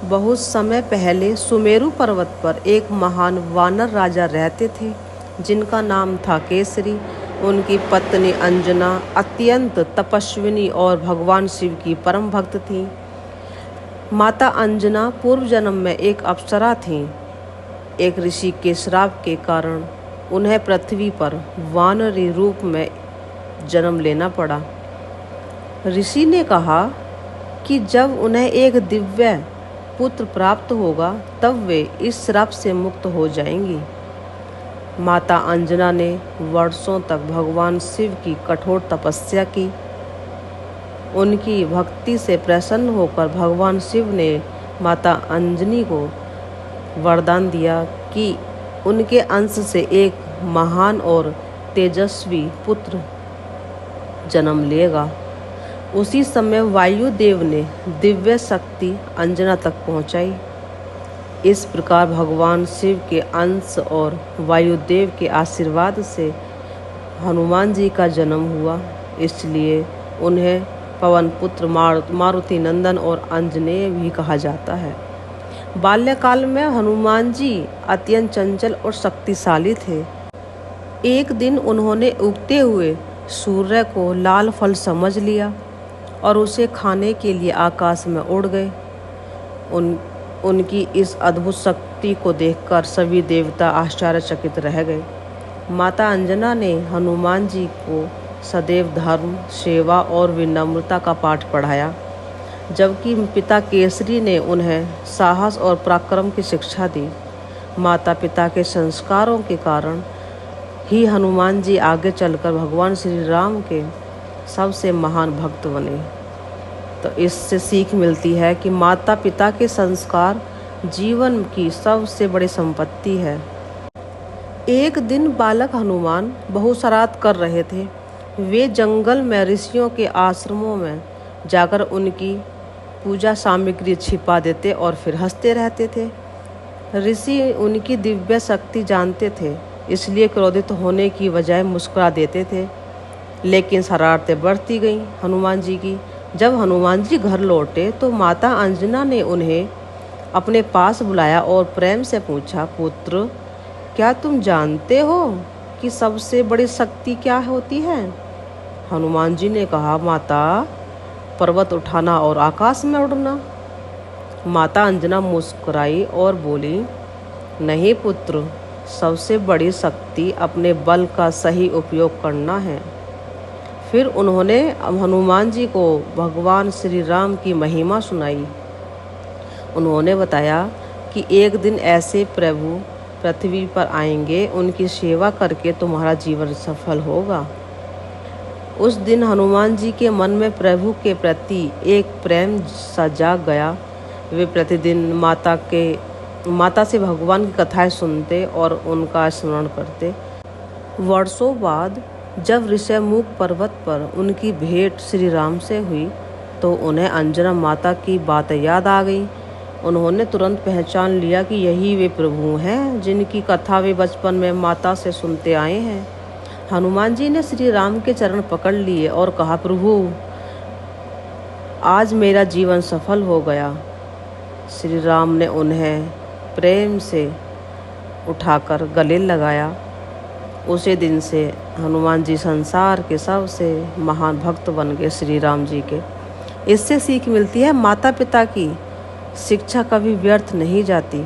बहुत समय पहले सुमेरु पर्वत पर एक महान वानर राजा रहते थे जिनका नाम था केसरी। उनकी पत्नी अंजना अत्यंत तपस्विनी और भगवान शिव की परम भक्त थी। माता अंजना पूर्व जन्म में एक अप्सरा थीं। एक ऋषि के श्राप के कारण उन्हें पृथ्वी पर वानरी रूप में जन्म लेना पड़ा। ऋषि ने कहा कि जब उन्हें एक दिव्य पुत्र प्राप्त होगा तब वे इस श्राप से मुक्त हो जाएंगी। माता अंजना ने वर्षों तक भगवान शिव की कठोर तपस्या की। उनकी भक्ति से प्रसन्न होकर भगवान शिव ने माता अंजनी को वरदान दिया कि उनके अंश से एक महान और तेजस्वी पुत्र जन्म लेगा। उसी समय वायुदेव ने दिव्य शक्ति अंजना तक पहुंचाई। इस प्रकार भगवान शिव के अंश और वायुदेव के आशीर्वाद से हनुमान जी का जन्म हुआ। इसलिए उन्हें पवन पुत्र मारुति नंदन और अंजनेय भी कहा जाता है। बाल्यकाल में हनुमान जी अत्यंत चंचल और शक्तिशाली थे। एक दिन उन्होंने उगते हुए सूर्य को लाल फल समझ लिया और उसे खाने के लिए आकाश में उड़ गए। उनकी इस अद्भुत शक्ति को देखकर सभी देवता आश्चर्यचकित रह गए। माता अंजना ने हनुमान जी को सदैव धर्म, सेवा और विनम्रता का पाठ पढ़ाया, जबकि पिता केसरी ने उन्हें साहस और पराक्रम की शिक्षा दी। माता पिता के संस्कारों के कारण ही हनुमान जी आगे चलकर भगवान श्री राम के सबसे महान भक्त बने। तो इससे सीख मिलती है कि माता पिता के संस्कार जीवन की सबसे बड़ी संपत्ति है। एक दिन बालक हनुमान बहुत शरारत कर रहे थे। वे जंगल में ऋषियों के आश्रमों में जाकर उनकी पूजा सामग्री छिपा देते और फिर हंसते रहते थे। ऋषि उनकी दिव्य शक्ति जानते थे, इसलिए क्रोधित होने की बजाय मुस्कुरा देते थे। लेकिन शरारतें बढ़ती गईं हनुमान जी की। जब हनुमान जी घर लौटे तो माता अंजना ने उन्हें अपने पास बुलाया और प्रेम से पूछा, पुत्र, क्या तुम जानते हो कि सबसे बड़ी शक्ति क्या होती है? हनुमान जी ने कहा, माता, पर्वत उठाना और आकाश में उड़ना। माता अंजना मुस्कुराई और बोली, नहीं पुत्र, सबसे बड़ी शक्ति अपने बल का सही उपयोग करना है। फिर उन्होंने हनुमान जी को भगवान श्री राम की महिमा सुनाई। उन्होंने बताया कि एक दिन ऐसे प्रभु पृथ्वी पर आएंगे, उनकी सेवा करके तुम्हारा जीवन सफल होगा। उस दिन हनुमान जी के मन में प्रभु के प्रति एक प्रेम सा जाग गया। वे प्रतिदिन माता से भगवान की कथाएं सुनते और उनका स्मरण करते। वर्षों बाद जब ऋषिमुख पर्वत पर उनकी भेंट श्री राम से हुई तो उन्हें अंजना माता की बात याद आ गई। उन्होंने तुरंत पहचान लिया कि यही वे प्रभु हैं जिनकी कथा वे बचपन में माता से सुनते आए हैं। हनुमान जी ने श्री राम के चरण पकड़ लिए और कहा, प्रभु, आज मेरा जीवन सफल हो गया। श्री राम ने उन्हें प्रेम से उठाकर गले लगाया। उसी दिन से हनुमान जी संसार के सबसे महान भक्त बन गए श्री राम जी के। इससे सीख मिलती है, माता पिता की शिक्षा कभी व्यर्थ नहीं जाती।